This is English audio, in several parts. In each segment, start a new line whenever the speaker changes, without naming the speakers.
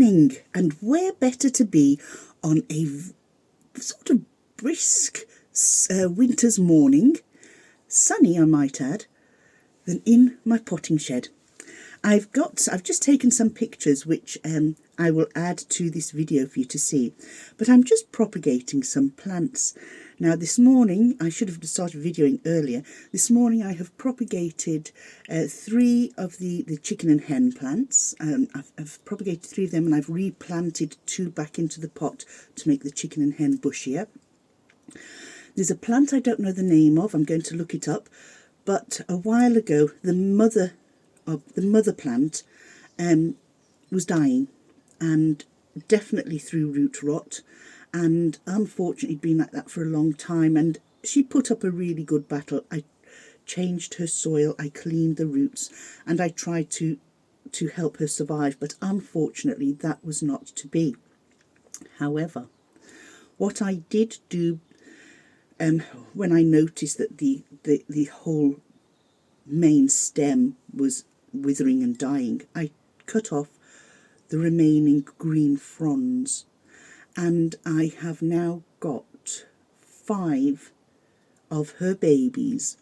morning, and where better to be on a sort of brisk winter's morning, sunny I might add, than in my potting shed. I've just taken some pictures which I will add to this video for you to see, but I'm just propagating some plants. Now this morning, I should have started videoing earlier, this morning I have propagated 3 of the chicken and hen plants. I've propagated 3 of them, and I've replanted 2 back into the pot to make the chicken and hen bushier. There's a plant I don't know the name of, I'm going to look it up, but a while ago the mother plant was dying, and definitely through root rot, and unfortunately been like that for a long time, and she put up a really good battle. I changed her soil, I cleaned the roots, and I tried to help her survive, but unfortunately that was not to be. However, what I did do when I noticed that the whole main stem was withering and dying, I cut off the remaining green fronds, and I have now got 5 of her babies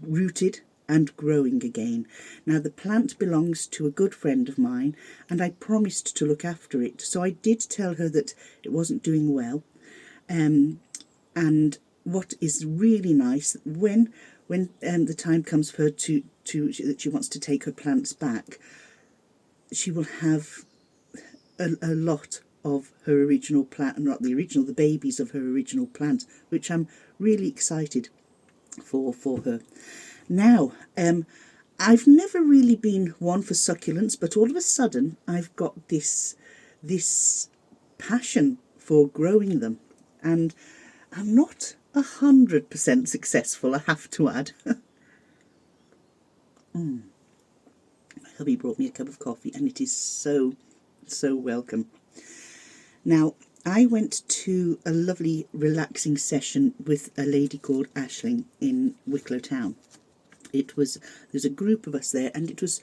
rooted and growing again. Now the plant belongs to a good friend of mine, and I promised to look after it, so I did tell her that it wasn't doing well. And what is really nice, when the time comes for her that she wants to take her plants back, she will have a lot of her original plant, not the original, the babies of her original plant, which I'm really excited for her. Now, I've never really been one for succulents, but all of a sudden I've got this passion for growing them, and I'm not 100% successful, I have to add. My hubby brought me a cup of coffee, and it is so welcome. Now, I went to a lovely relaxing session with a lady called Aisling in Wicklow Town. There's a group of us there, and it was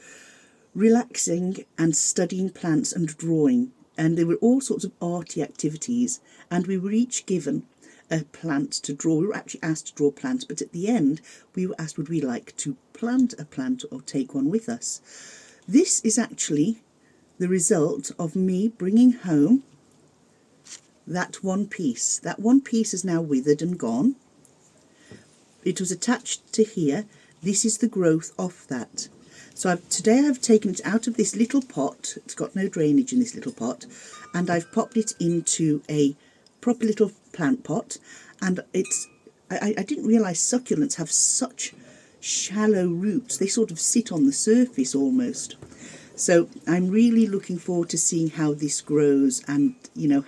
relaxing and studying plants and drawing, and there were all sorts of arty activities, and we were each given a plant to draw. We were actually asked to draw plants, but at the end we were asked would we like to plant a plant or take one with us. This is actually the result of me bringing home that one piece. That one piece is now withered and gone. It was attached to here. This is the growth of that. So today I've taken it out of this little pot. It's got no drainage in this little pot, and I've popped it into a proper little plant pot. And I didn't realise succulents have such shallow roots. They sort of sit on the surface almost. So I'm really looking forward to seeing how this grows, and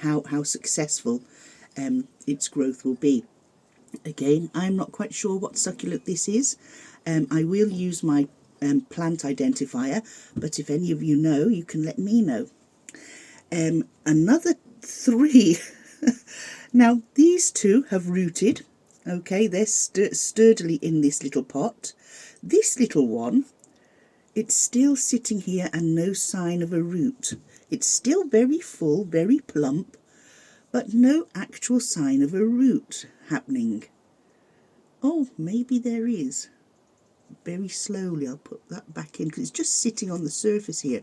how successful its growth will be. Again, I'm not quite sure what succulent this is. I will use my plant identifier, but if any of you know, you can let me know. Another 3. Now these 2 have rooted. Okay, they're sturdily in this little pot. This little one, it's still sitting here and no sign of a root. It's still very full, very plump, but no actual sign of a root happening. Oh, maybe there is. Very slowly I'll put that back in, because it's just sitting on the surface here.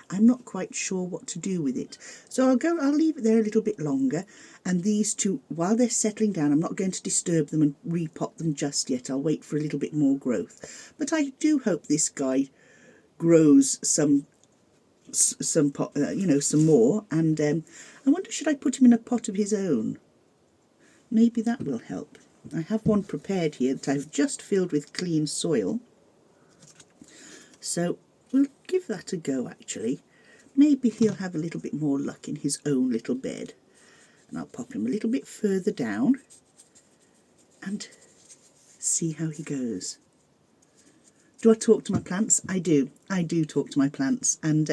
I'm not quite sure what to do with it. So I'll leave it there a little bit longer, and these 2, while they're settling down, I'm not going to disturb them and repot them just yet. I'll wait for a little bit more growth. But I do hope this guy grows some more, and I wonder, should I put him in a pot of his own? Maybe that will help. I have one prepared here that I've just filled with clean soil, so we'll give that a go. Actually, maybe he'll have a little bit more luck in his own little bed, and I'll pop him a little bit further down and see how he goes. Do I talk to my plants? I do talk to my plants, and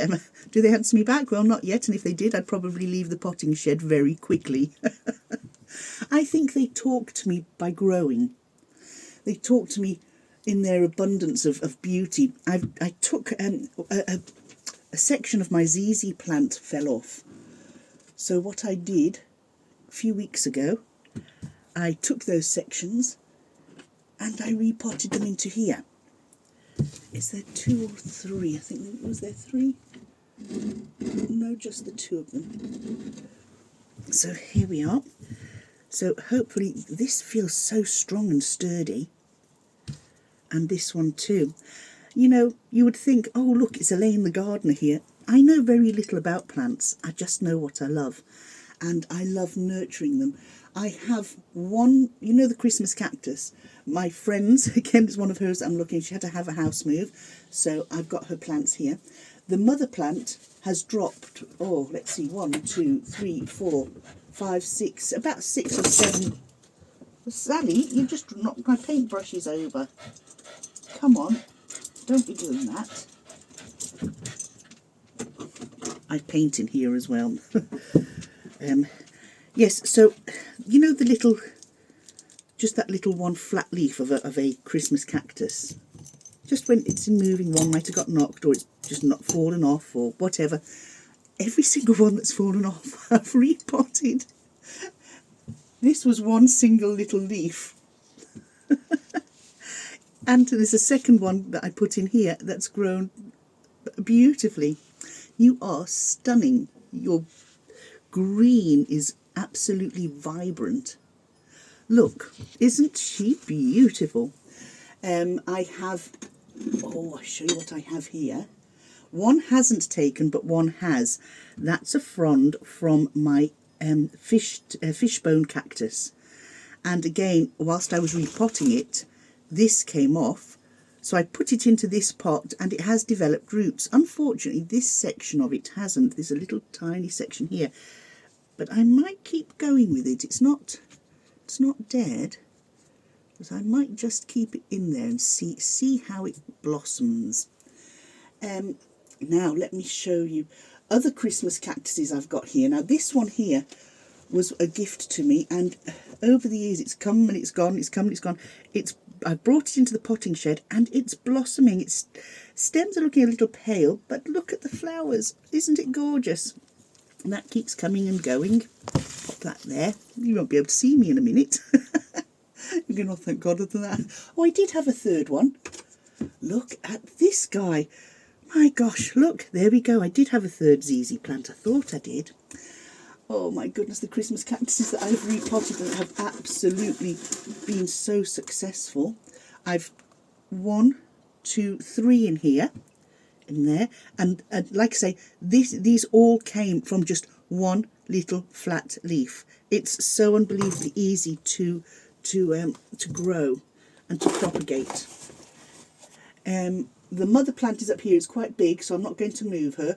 do they answer me back? Well, not yet, and if they did, I'd probably leave the potting shed very quickly. I think they talk to me by growing. They talk to me in their abundance of beauty. I took a a section of my ZZ plant fell off. So what I did a few weeks ago, I took those sections and I repotted them into here. Is there 2 or 3? I think, was there 3? No, just the 2 of them. So here we are. So hopefully this feels so strong and sturdy. And this one too. You know, you would think, oh look, it's Elaine the gardener here. I know very little about plants. I just know what I love. And I love nurturing them. I have one, you know, the Christmas cactus. My friend's, again, it's one of hers I'm looking, she had to have a house move. So I've got her plants here. The mother plant has dropped, oh, let's see, 1, 2, 3, 4, 5, 6, about 6 or 7. Sally, you just knocked my paintbrushes over. Come on, don't be doing that. I paint in here as well. Yes, so, you know the little, just that little one flat leaf of a Christmas cactus? Just when it's in moving, one might have got knocked, or it's just not fallen off, or whatever. Every single one that's fallen off, I've repotted. This was one single little leaf. And there's a second one that I put in here that's grown beautifully. You are stunning. Your green is absolutely vibrant. Look, isn't she beautiful? I have, oh, I'll show you what I have here. One hasn't taken, but one has. That's a frond from my fishbone cactus. And again, whilst I was repotting it, this came off. So I put it into this pot and it has developed roots. Unfortunately, this section of it hasn't. There's a little tiny section here. But I might keep going with it. It's not dead. But I might just keep it in there and see how it blossoms. Now let me show you other Christmas cactuses I've got here. Now this one here was a gift to me, and over the years it's come and it's gone, it's come and it's gone. I brought it into the potting shed and it's blossoming. Its stems are looking a little pale, but look at the flowers. Isn't it gorgeous? And that keeps coming and going. Pop that there. You won't be able to see me in a minute. You're going, oh, thank God for that. Oh, I did have a third one. Look at this guy. My gosh, look, there we go. I did have a third ZZ plant. I thought I did. Oh my goodness, the Christmas cactuses that I've repotted and have absolutely been so successful. I've 1, 2, 3 in here, in there, and like I say, these all came from just one little flat leaf. It's so unbelievably easy to grow and to propagate. The mother plant is up here. It's quite big, so I'm not going to move her.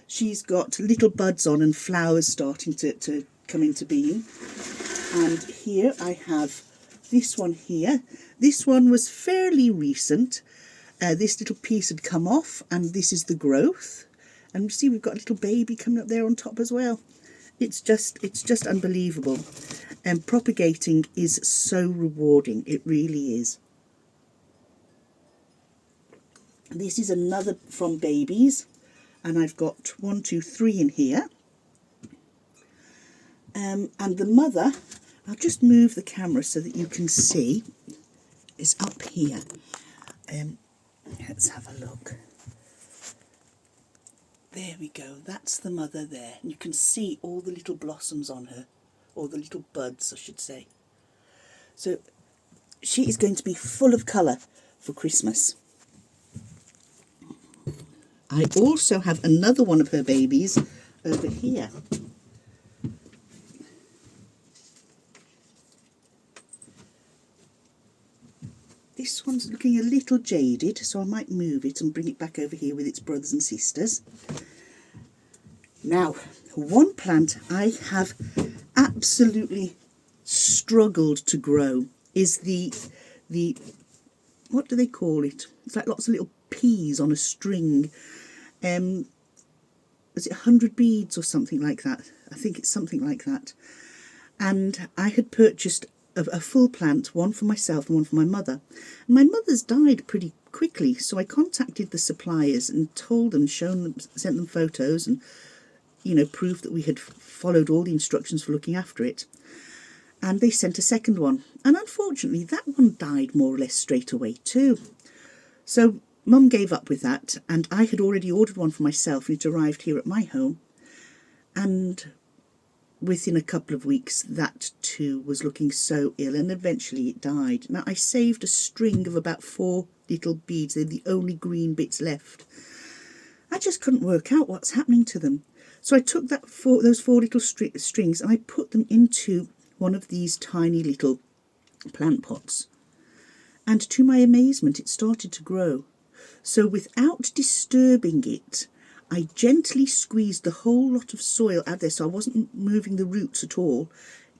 She's got little buds on and flowers starting to come into being. And here I have this one here. This one was fairly recent. This little piece had come off, and this is the growth. And you see we've got a little baby coming up there on top as well. It's just unbelievable. And propagating is so rewarding. It really is. This is another from babies, and I've got 1, 2, 3 in here. And the mother, I'll just move the camera so that you can see, is up here. Let's have a look. There we go, that's the mother there. You can see all the little blossoms on her, or the little buds, I should say. So she is going to be full of colour for Christmas. I also have another one of her babies over here. This one's looking a little jaded, so I might move it and bring it back over here with its brothers and sisters. Now, one plant I have absolutely struggled to grow is the what do they call it? It's like lots of little peas on a string. Is it 100 beads or something like that? I think it's something like that. And I had purchased a full plant, one for myself and one for my mother. And my mother's died pretty quickly. So I contacted the suppliers and told them, shown them, sent them photos and, you know, proof that we had followed all the instructions for looking after it. And they sent a second one. And unfortunately, that one died more or less straight away too. So Mum gave up with that, and I had already ordered one for myself, and it arrived here at my home. And within a couple of weeks, that too was looking so ill, and eventually it died. Now, I saved a string of about 4 little beads. They're the only green bits left. I just couldn't work out what's happening to them. So I took those 4 little strings and I put them into one of these tiny little plant pots. And to my amazement, it started to grow. So without disturbing it, I gently squeezed the whole lot of soil out there, so I wasn't moving the roots at all,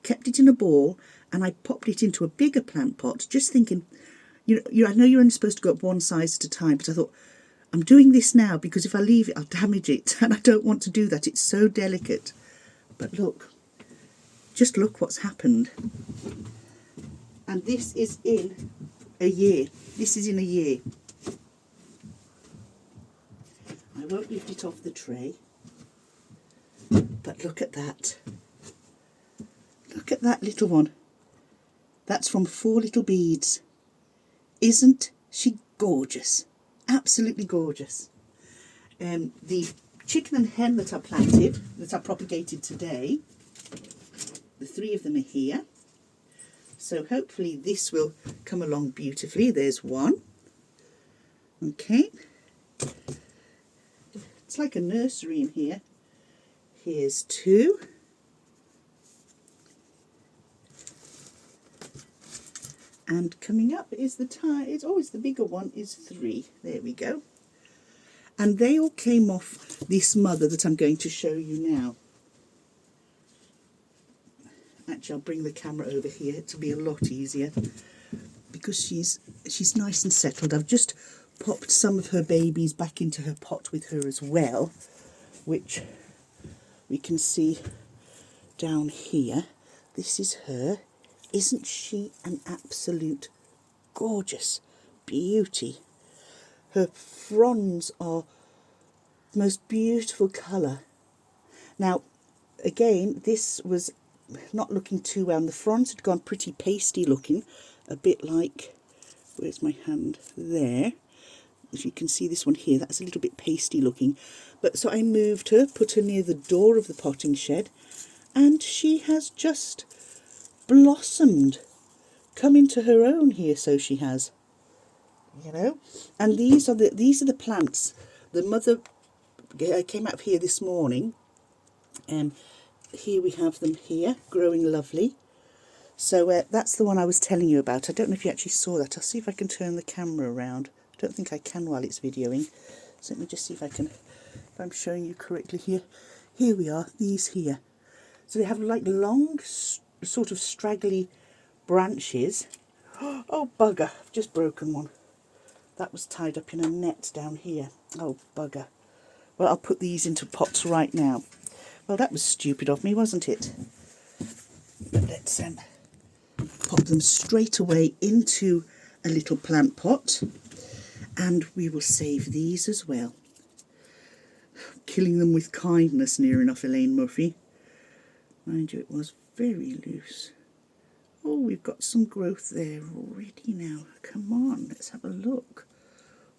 kept it in a ball, and I popped it into a bigger plant pot, just thinking, I know you're only supposed to go up one size at a time, but I thought, I'm doing this now because if I leave it, I'll damage it, and I don't want to do that. It's so delicate. But look, just look what's happened. And this is in a year. This is in a year. I won't lift it off the tray, but look at that. Look at that little one. That's from 4 little beads. Isn't she gorgeous? Absolutely gorgeous. The chicken and hen that I planted, that I propagated today, the 3 of them are here. So hopefully this will come along beautifully. There's one. Okay. It's like a nursery in here. Here's 2. And coming up is it's always the bigger one, is 3. There we go. And they all came off this mother that I'm going to show you now. Actually, I'll bring the camera over here to be a lot easier because she's nice and settled. I've just popped some of her babies back into her pot with her as well, which we can see down here. This is her. Isn't she an absolute gorgeous beauty? Her fronds are the most beautiful colour. Now, again, this was not looking too well, and the fronds had gone pretty pasty looking, a bit like, where's my hand? There. If you can see this one here, that's a little bit pasty looking. But so I moved her, put her near the door of the potting shed, and she has just blossomed, come into her own here. So she has, you know. And these are the plants. The mother came out of here this morning, and here we have them here, growing lovely. So that's the one I was telling you about. I don't know if you actually saw that. I'll see if I can turn the camera around. I don't think I can while it's videoing. So let me just see if I'm showing you correctly here. Here we are, these here. So they have like long, sort of straggly branches. Oh, bugger, I've just broken one. That was tied up in a net down here. Oh, bugger. Well, I'll put these into pots right now. Well, that was stupid of me, wasn't it? But let's pop them straight away into a little plant pot. And we will save these as well. Killing them with kindness, near enough, Elaine Murphy. Mind you, it was very loose. Oh, we've got some growth there already now. Come on, let's have a look.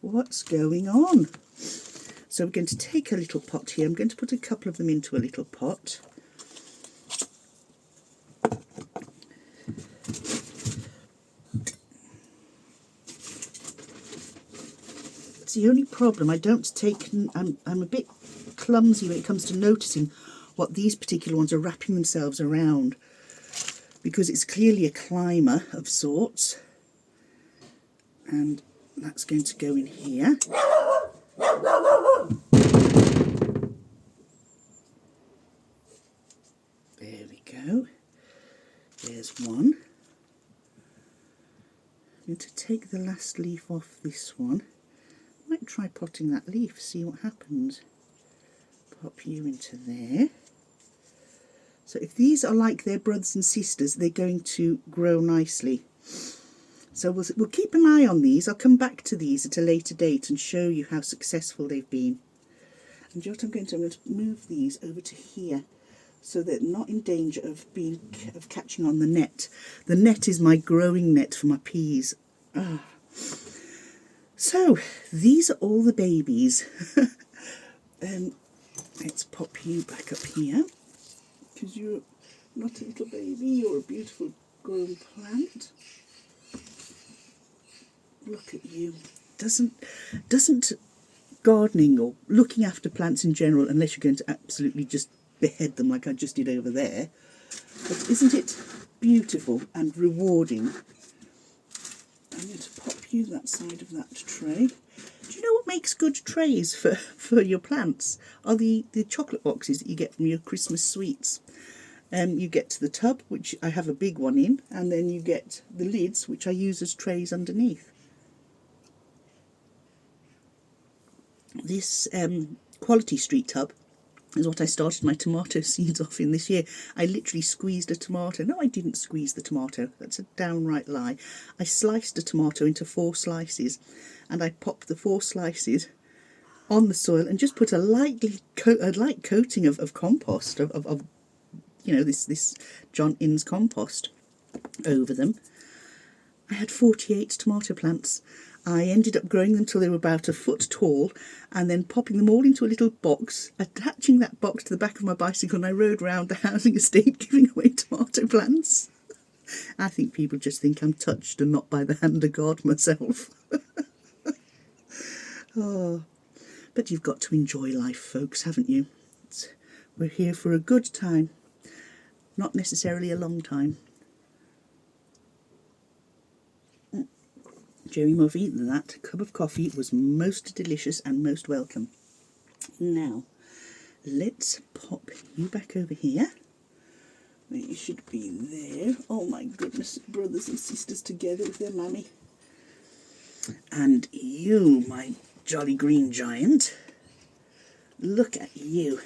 What's going on? So we're going to take a little pot here. I'm going to put a couple of them into a little pot. It's the only problem. I'm a bit clumsy when it comes to noticing what these particular ones are wrapping themselves around, because it's clearly a climber of sorts. And that's going to go in here. There we go. There's one. I'm going to take the last leaf off this one. Might try potting that leaf, see what happens. Pop you into there. So if these are like their brothers and sisters, they're going to grow nicely. So we'll keep an eye on these. I'll come back to these at a later date and show you how successful they've been. And you know what I'm going to move these over to here so they're not in danger of catching on the net. The net is my growing net for my peas. Ah. So these are all the babies. Let's pop you back up here because you're not a little baby, you're a beautiful grown plant. Look at you. Doesn't gardening or looking after plants in general, unless you're going to absolutely just behead them like I just did over there, but isn't it beautiful and rewarding? I'm going to pop you that side of that tray. Do you know what makes good trays for your plants? Are the chocolate boxes that you get from your Christmas sweets. You get the tub, which I have a big one in, and then you get the lids, which I use as trays underneath. This Quality Street tub is what I started my tomato seeds off in this year. I literally squeezed a tomato. No, I didn't squeeze the tomato. That's a downright lie. I sliced a tomato into 4 slices, and I popped the 4 slices on the soil and just put a light coating of compost, of you know, this John Innes compost over them. I had 48 tomato plants. I ended up growing them till they were about a foot tall and then popping them all into a little box, attaching that box to the back of my bicycle, and I rode round the housing estate giving away tomato plants. I think people just think I'm touched and not by the hand of God myself. Oh, but you've got to enjoy life, folks, haven't you? We're here for a good time, not necessarily a long time. Jerry Move eaten that cup of coffee was most delicious and most welcome. Now, let's pop you back over here. You should be there. Oh my goodness, brothers and sisters together with their mummy. And you, my jolly green giant. Look at you.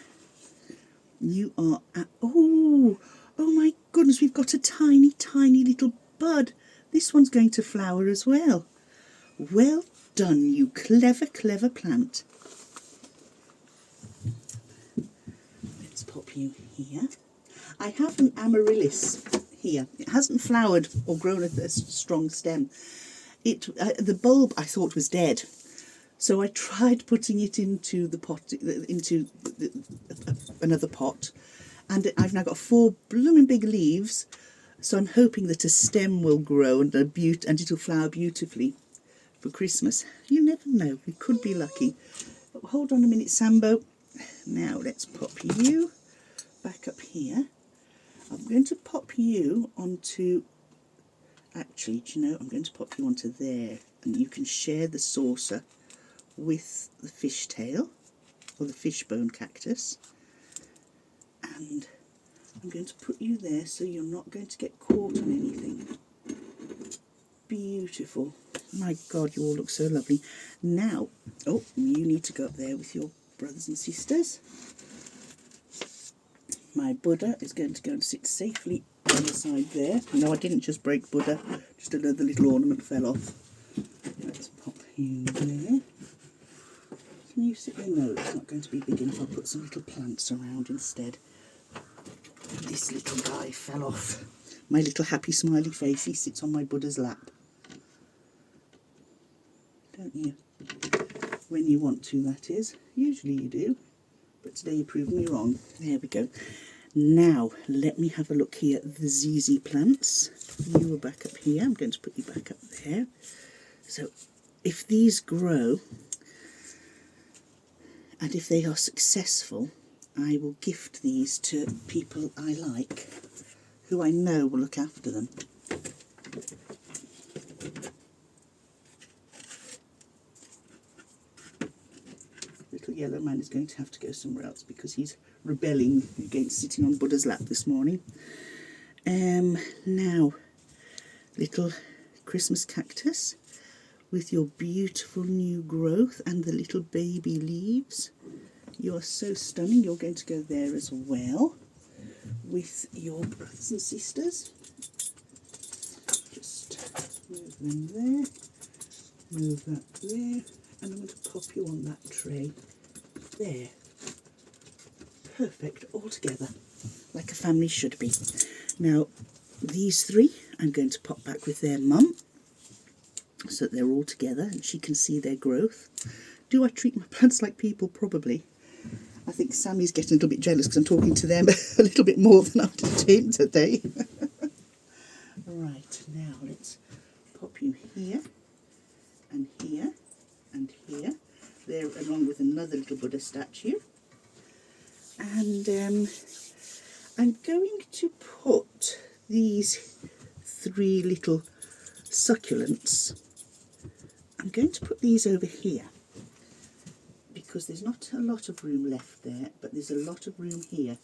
You are oh my goodness, we've got a tiny, tiny little bud. This one's going to flower as well. Well done, you clever, clever plant. Let's pop you here. I have an amaryllis here. It hasn't flowered or grown a strong stem. The bulb I thought was dead, so I tried putting it into the pot, into another pot, and I've now got 4 blooming big leaves. So I'm hoping that a stem will grow and it'll flower beautifully for Christmas. You never know, we could be lucky. But hold on a minute, Sambo. Now let's pop you back up here. I'm going to pop you onto, actually, do you know, I'm going to pop you onto there, and you can share the saucer with the fishtail or the fishbone cactus. And I'm going to put you there so you're not going to get caught on anything. Beautiful. My God, you all look so lovely. Now, oh, you need to go up there with your brothers and sisters. My Buddha is going to go and sit safely on the side there. No, I didn't just break Buddha, just another little ornament fell off. Let's pop you there. Can you sit there? No, it's not going to be big enough. I'll put some little plants around instead. This little guy fell off. My little happy smiley face, he sits on my Buddha's lap. Don't you? When you want to, that is. Usually you do. But today you're proving me wrong. There we go. Now, let me have a look here at the ZZ plants. You are back up here. I'm going to put you back up there. So, if these grow, and if they are successful, I will gift these to people I like, who I know will look after them. Little yellow man is going to have to go somewhere else because he's rebelling against sitting on Buddha's lap this morning. Now, little Christmas cactus with your beautiful new growth and the little baby leaves. You are so stunning. You're going to go there as well with your brothers and sisters. Just Move them there, move that there, and I'm going to pop you on that tray there. Perfect, all together, like a family should be. Now, these three I'm going to pop back with their mum, so that they're all together and she can see their growth. Do I treat my plants like people? Probably. I think Sammy's getting a little bit jealous because I'm talking to them a little bit more than I did to him today. Right, now let's pop you here, and here, and here. There, along with another little Buddha statue. And I'm going to put these three little succulents, I'm going to put these over here, because there's not a lot of room left there, but there's a lot of room here,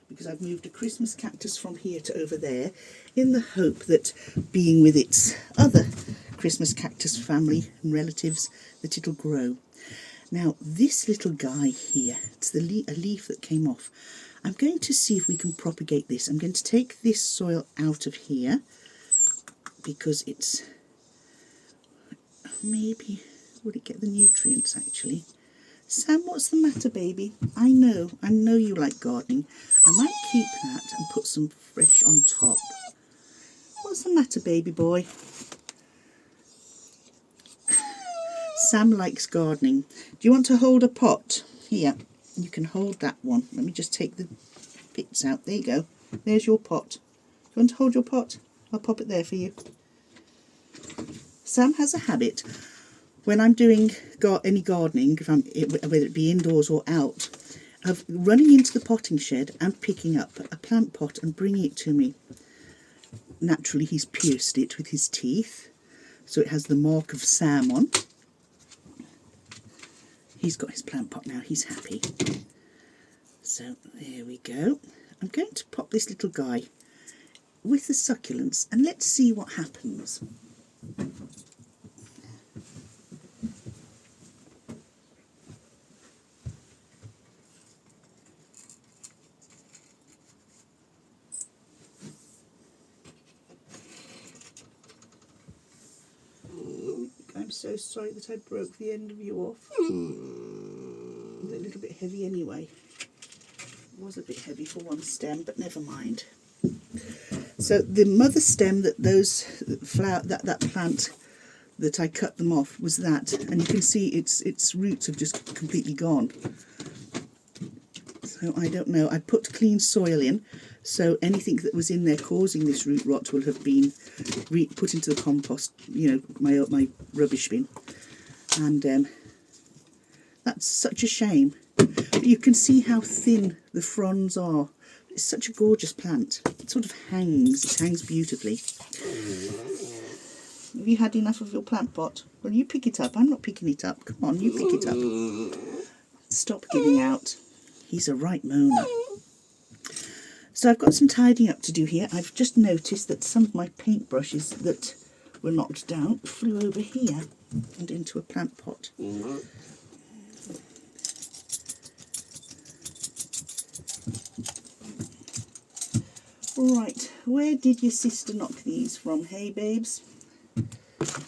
because I've moved a Christmas cactus from here to over there in the hope that, being with its other Christmas cactus family and relatives, that it'll grow. Now this little guy here, it's a leaf that came off. I'm going to see if we can propagate this. I'm going to take this soil out of here, because it's, maybe, would it get the nutrients actually? Sam, what's the matter, baby? I know you like gardening. I might keep that and put some fresh on top. What's the matter, baby boy? Sam likes gardening. Do you want to hold a pot? Here, you can hold that one. Let me just take the bits out. There you go. There's your pot. Do you want to hold your pot? I'll pop it there for you. Sam has a habit, when I'm doing any gardening, whether it be indoors or out, of running into the potting shed and picking up a plant pot and bringing it to me. Naturally, he's pierced it with his teeth, so it has the mark of Sam on. He's got his plant pot now, he's happy. So there we go. I'm going to pop this little guy with the succulents and let's see what happens. I'm so sorry that I broke the end of you off. It's a little bit heavy anyway. It was a bit heavy for one stem, but never mind. So the mother stem that that plant that I cut them off was that, and you can see its roots have just completely gone. So I don't know. I put clean soil in, so anything that was in there causing this root rot will have been put into the compost, my rubbish bin. And that's such a shame. But you can see how thin the fronds are. It's such a gorgeous plant. It sort of hangs. It hangs beautifully. Have you had enough of your plant pot? Well, you pick it up. I'm not picking it up. Come on, you pick it up. Stop giving out. He's a right moaner. So I've got some tidying up to do here. I've just noticed that some of my paintbrushes that were knocked down flew over here and into a plant pot. Right, where did your sister knock these from? Hey, babes?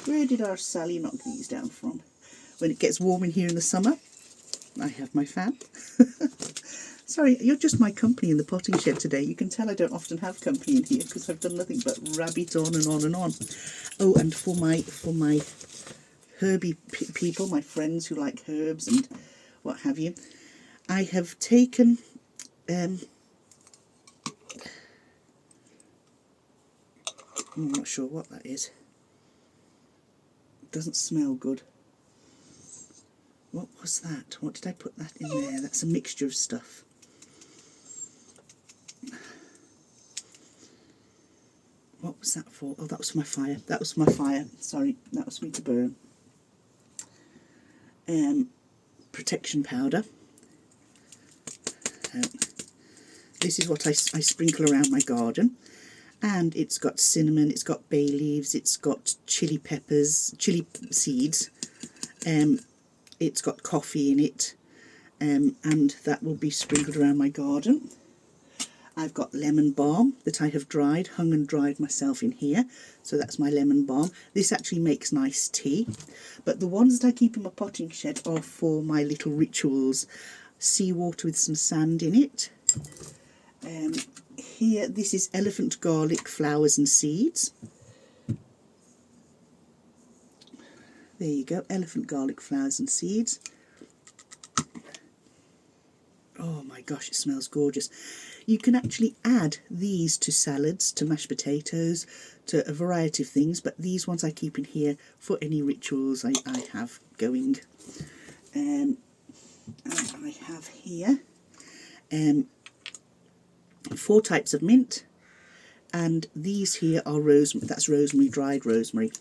Where did our Sally knock these down from? When it gets warm in here in the summer, I have my fan. Sorry, you're just my company in the potting shed today. You can tell I don't often have company in here because I've done nothing but rabbit on and on and on. Oh, and for my herby people, my friends who like herbs and what have you, I have taken I'm not sure what that is. It doesn't smell good. What was that? What did I put that in there? That's a mixture of stuff. What was that for? Oh, that was for my fire. That was for my fire. Sorry, that was for me to burn. Protection powder. This is what I sprinkle around my garden. And it's got cinnamon, it's got bay leaves, it's got chili peppers, chili seeds. It's got coffee in it. And that will be sprinkled around my garden. I've got lemon balm that I have hung and dried myself in here. So that's my lemon balm. This actually makes nice tea. But the ones that I keep in my potting shed are for my little rituals. Seawater with some sand in it. Here, this is elephant garlic flowers and seeds. There you go, elephant garlic flowers and seeds. Oh my gosh, it smells gorgeous. You can actually add these to salads, to mashed potatoes, to a variety of things, but these ones I keep in here for any rituals I have going. And I have here 4 types of mint, and these here are rosemary. That's rosemary, dried rosemary.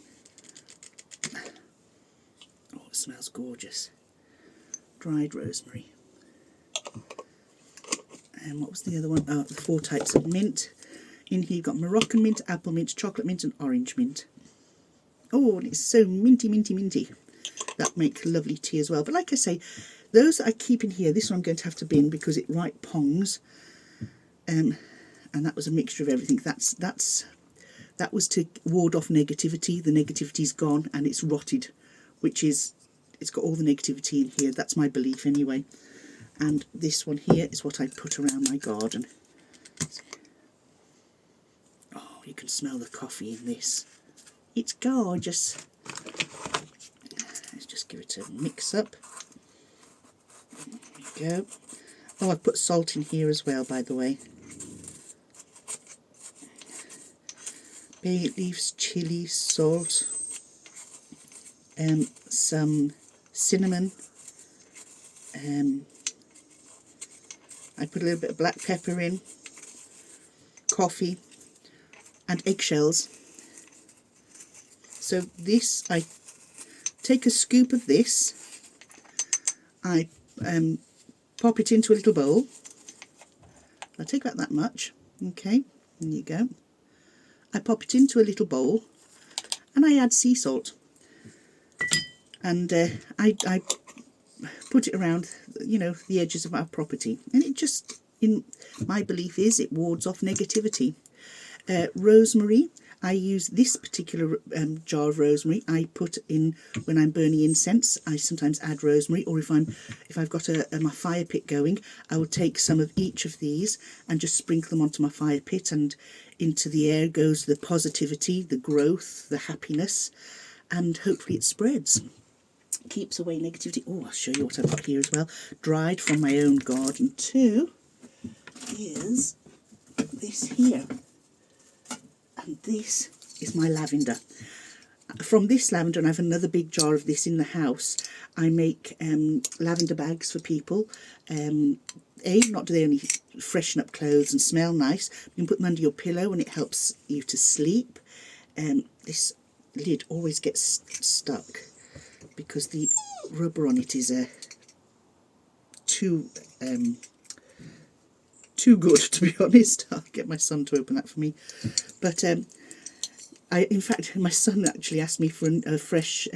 Oh, it smells gorgeous. Dried rosemary. And what was the other one? Oh, the 4 types of mint. In here you've got Moroccan mint, apple mint, chocolate mint and orange mint. Oh, and it's so minty, minty, minty. That make lovely tea as well. But like I say, those that I keep in here, this one I'm going to have to bin because it right pongs. And that was a mixture of everything. That was to ward off negativity. The negativity's gone and it's rotted, which is, it's got all the negativity in here. That's my belief anyway. And this one here is what I put around my garden. Oh, you can smell the coffee in this. It's gorgeous. Let's just give it a mix up. There we go. Oh, I put salt in here as well, by the way. Bay leaves, chilli, salt, some cinnamon. I put a little bit of black pepper in, coffee, and eggshells. So this, I take a scoop of this, I pop it into a little bowl. I'll take about that much. Okay, there you go. I pop it into a little bowl, and I add sea salt. And I put it around, you know, the edges of our property, and it just, in my belief is, it wards off negativity. Rosemary, I use this particular jar of rosemary. I put in when I'm burning incense. I sometimes add rosemary, or if I've got my fire pit going, I will take some of each of these and just sprinkle them onto my fire pit, and into the air goes the positivity, the growth, the happiness, and hopefully it spreads. Keeps away negativity. Oh, I'll show you what I've got here as well. Dried from my own garden too is this here. And this is my lavender. From this lavender, and I have another big jar of this in the house, I make lavender bags for people. Not do they only freshen up clothes and smell nice, you can put them under your pillow and it helps you to sleep. This lid always gets stuck because the rubber on it is too good, to be honest. I'll get my son to open that for me. But in fact, my son actually asked me for a fresh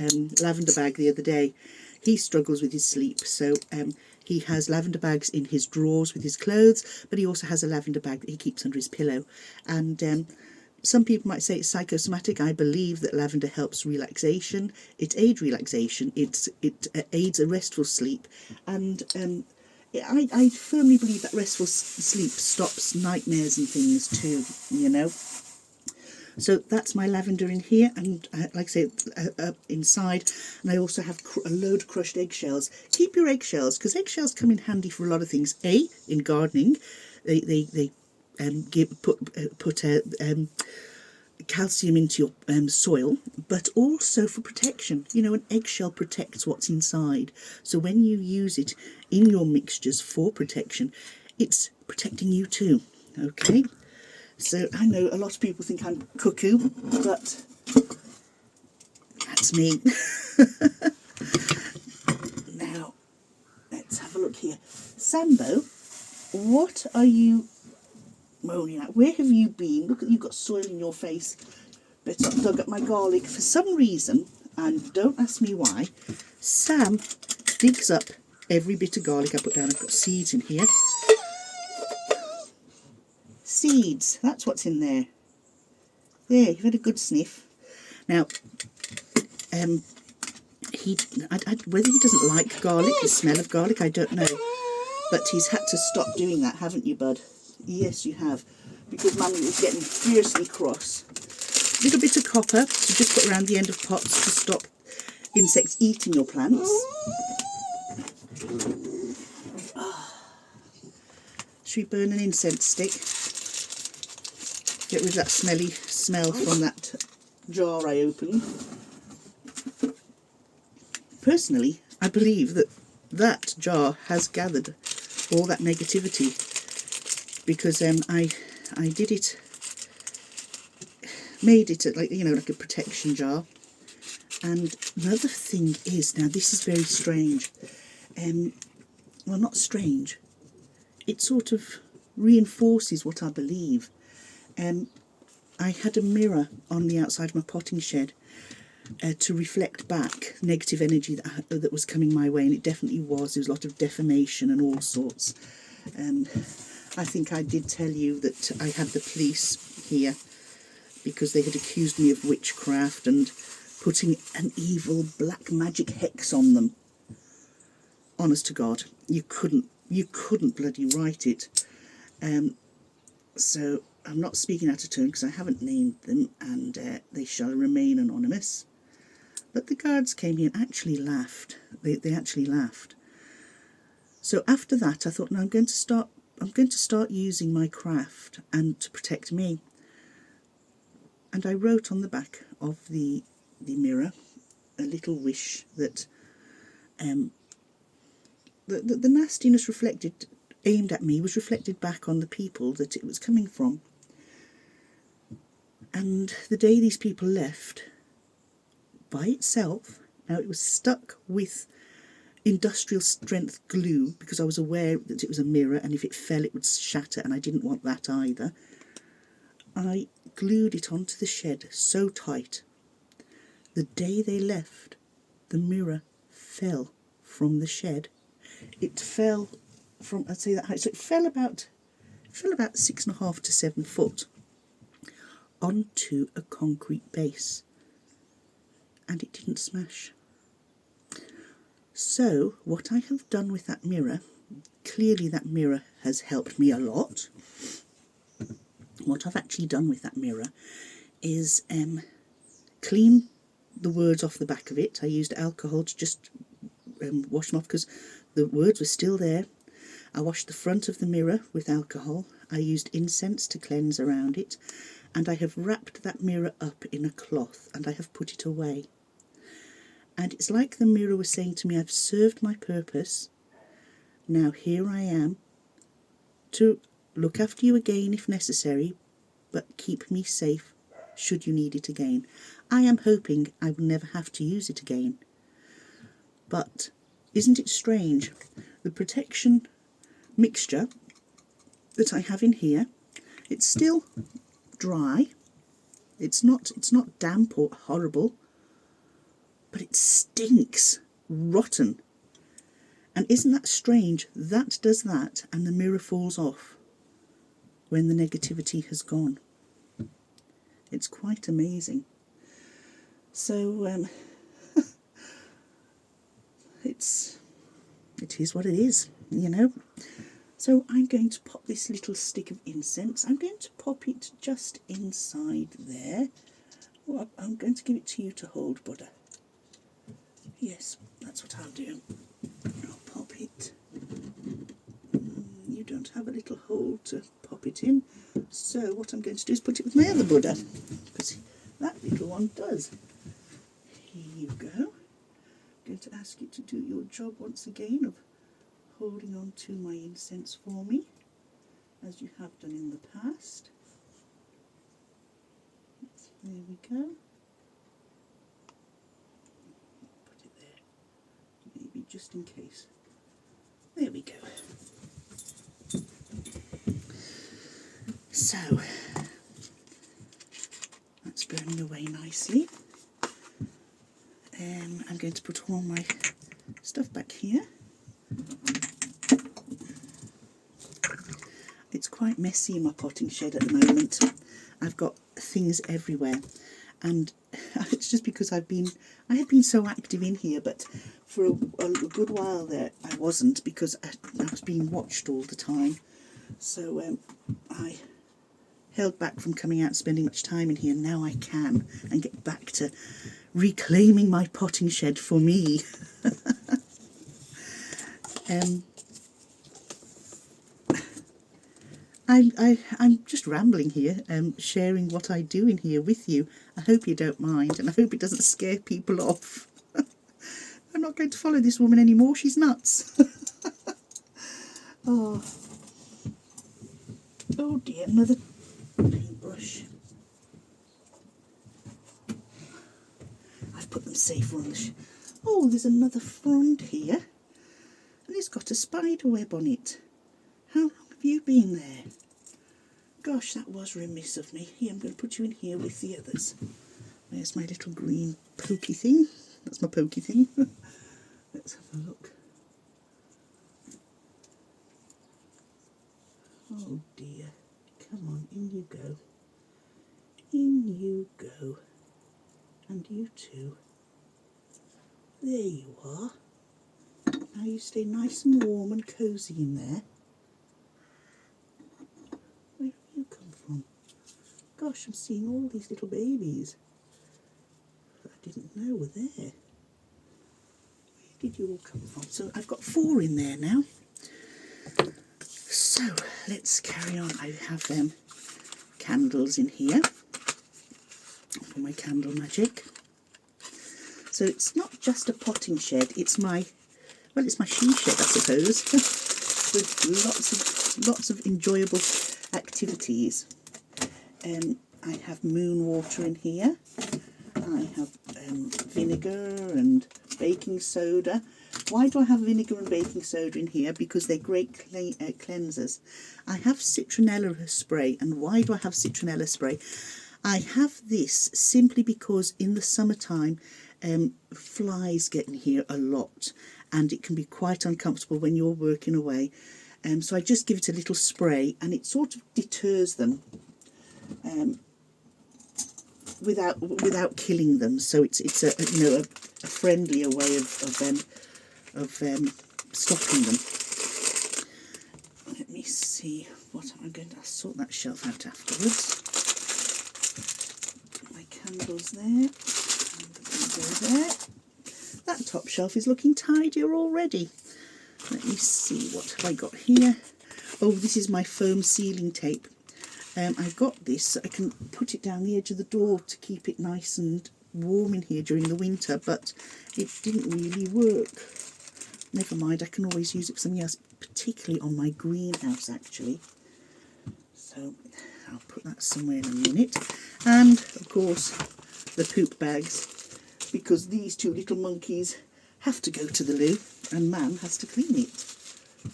lavender bag the other day. He struggles with his sleep, so he has lavender bags in his drawers with his clothes, but he also has a lavender bag that he keeps under his pillow. And some people might say it's psychosomatic. I believe that lavender helps relaxation. It aids relaxation. It aids a restful sleep. And I firmly believe that restful sleep stops nightmares and things too, you know. So that's my lavender in here, and like I say, inside. And I also have a load of crushed eggshells. Keep your eggshells, because eggshells come in handy for a lot of things. In gardening, they put calcium into your soil, but also for protection. You know, an eggshell protects what's inside. So when you use it in your mixtures for protection, it's protecting you too. Okay. So I know a lot of people think I'm cuckoo, but that's me. Now, let's have a look here. Sambo, what are you moaning at? Where have you been? Look, you've got soil in your face. Better not dug up my garlic. For some reason, and don't ask me why, Sam digs up every bit of garlic I put down. I've got seeds in here. seeds. That's what's in there. There, you've had a good sniff. Now, whether he doesn't like garlic, the smell of garlic, I don't know. But he's had to stop doing that, haven't you, bud? Yes, you have. Because Mummy was getting fiercely cross. A little bit of copper to just put around the end of pots to stop insects eating your plants. Should we burn an incense stick? Get rid of that smelly smell from that jar I opened. Personally, I believe that that jar has gathered all that negativity, because I did it, made it like, you know, like a protection jar. And another thing is, now this is very strange, well, not strange, it sort of reinforces what I believe. I had a mirror on the outside of my potting shed to reflect back negative energy that was coming my way, and it definitely was. There was a lot of defamation and all sorts. I think I did tell you that I had the police here because they had accused me of witchcraft and putting an evil black magic hex on them. Honest to God, you couldn't bloody write it. So I'm not speaking out of turn because I haven't named them, and they shall remain anonymous. But the guards came here and actually laughed. They actually laughed. So after that, I thought, no, I'm going to start using my craft and to protect me. And I wrote on the back of the mirror a little wish that the nastiness aimed at me was reflected back on the people that it was coming from. And the day these people left, by itself, now it was stuck with industrial strength glue because I was aware that it was a mirror and if it fell it would shatter, and I didn't want that either. I glued it onto the shed so tight. The day they left, the mirror fell from the shed. It fell from, I'd say that height, so it fell about 6.5 to 7 foot onto a concrete base, and it didn't smash. So what I have done with that mirror, clearly that mirror has helped me a lot. What I've actually done with that mirror is clean the words off the back of it. I used alcohol to just wash them off because the words were still there. I washed the front of the mirror with alcohol. I used incense to cleanse around it, and I have wrapped that mirror up in a cloth and I have put it away. And it's like the mirror was saying to me, I've served my purpose. Now here I am to look after you again if necessary, but keep me safe should you need it again. I am hoping I will never have to use it again. But isn't it strange? The protection mixture that I have in here, it's still dry. It's not damp or horrible, but it stinks rotten. And isn't that strange? That does that, and the mirror falls off when the negativity has gone. It's quite amazing. So it is what it is, you know. So I'm going to pop this little stick of incense. I'm going to pop it just inside there. Oh, I'm going to give it to you to hold, Buddha. Yes, that's what I'll do. I'll pop it. You don't have a little hole to pop it in. So what I'm going to do is put it with my other Buddha, because that little one does. Here you go. I'm going to ask you to do your job once again of holding on to my incense for me, as you have done in the past. There we go. Put it there, maybe just in case. There we go. So, that's burning away nicely. I'm going to put all my stuff back here. It's quite messy in my potting shed at the moment. I've got things everywhere, and it's just because I have been so active in here, but for a good while there I wasn't, because I was being watched all the time. So I held back from coming out and spending much time in here. Now I can, and get back to reclaiming my potting shed for me. I'm just rambling here, sharing what I do in here with you. I hope you don't mind, and I hope it doesn't scare people off. I'm not going to follow this woman anymore, she's nuts. Oh dear, another paintbrush. I've put them safer on the oh, there's another frond here, and it's got a spider web on it. How long have you been there? Gosh, that was remiss of me. Here, I'm going to put you in here with the others. There's my little green pokey thing. That's my pokey thing. Let's have a look. Oh dear. Come on, in you go. In you go. And you too. There you are. Now you stay nice and warm and cosy in there. Where have you come from? Gosh, I'm seeing all these little babies that I didn't know were there. Where did you all come from? So I've got 4 in there now. So let's carry on. I have candles in here for my candle magic. So it's not just a potting shed, it's my she shed, I suppose, with lots of enjoyable activities. I have moon water in here. I have vinegar and baking soda. Why do I have vinegar and baking soda in here? Because they're great cleansers. I have citronella spray. And why do I have citronella spray? I have this simply because in the summertime flies get in here a lot, and it can be quite uncomfortable when you're working away. So I just give it a little spray, and it sort of deters them without killing them. So it's a friendlier way of stopping them. Let me see what I'm going to sort that shelf out afterwards. My candles there. Go there. That top shelf is looking tidier already. Let me see, what have I got here? Oh, this is my foam sealing tape. I've got this so I can put it down the edge of the door to keep it nice and warm in here during the winter, but it didn't really work. Never mind, I can always use it for something else, particularly on my greenhouse actually. So I'll put that somewhere in a minute. And of course the poop bags, because these 2 little monkeys have to go to the loo and Man has to clean it.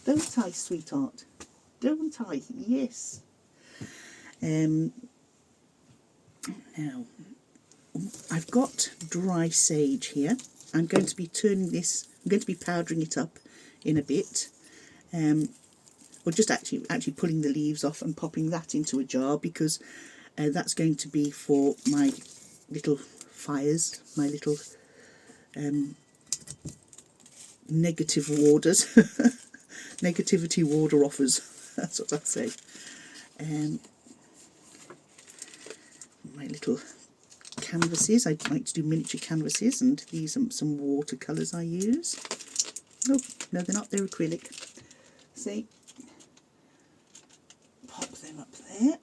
Don't I, sweetheart? Don't I? Yes. Now, I've got dry sage here. I'm going to be powdering it up in a bit. Or just actually pulling the leaves off and popping that into a jar, because that's going to be for my little fires, my little negative warders, negativity warder offers. That's what I say. My little canvases. I like to do miniature canvases, and these are some watercolours I use. Oh no, they're not. They're acrylic. See, pop them up there.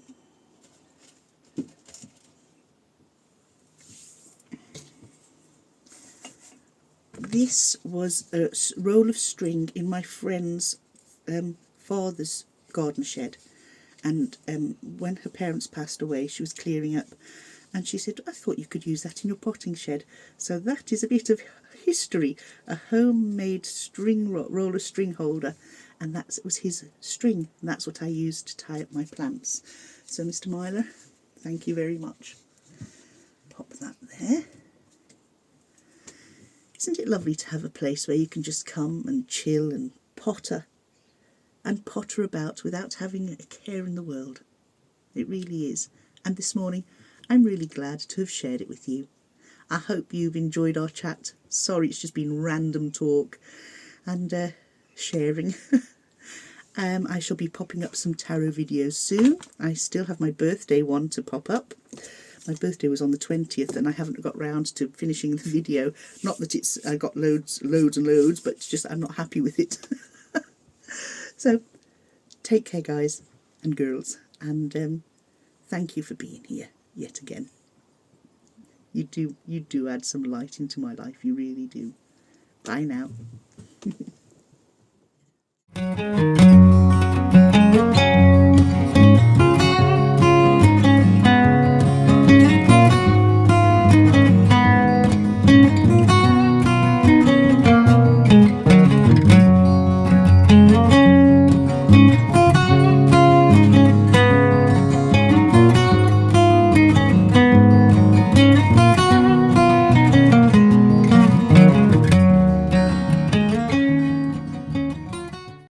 This was a roll of string in my friend's father's garden shed, and when her parents passed away, she was clearing up, and she said, I thought you could use that in your potting shed. So that is a bit of history, a homemade string roller string holder, and that was his string, and that's what I used to tie up my plants. So Mr. Myler, thank you very much. Pop that there. Isn't it lovely to have a place where you can just come and chill and potter and potter about without having a care in the world. It really is. And this morning, I'm really glad to have shared it with you. I hope you've enjoyed our chat. Sorry, it's just been random talk and sharing. I shall be popping up some tarot videos soon. I still have my birthday one to pop up. My birthday was on the 20th and I haven't got round to finishing the video. Not that I got loads and loads, but it's just I'm not happy with it. So, take care, guys and girls, and thank you for being here yet again. You do add some light into my life, you really do. Bye now.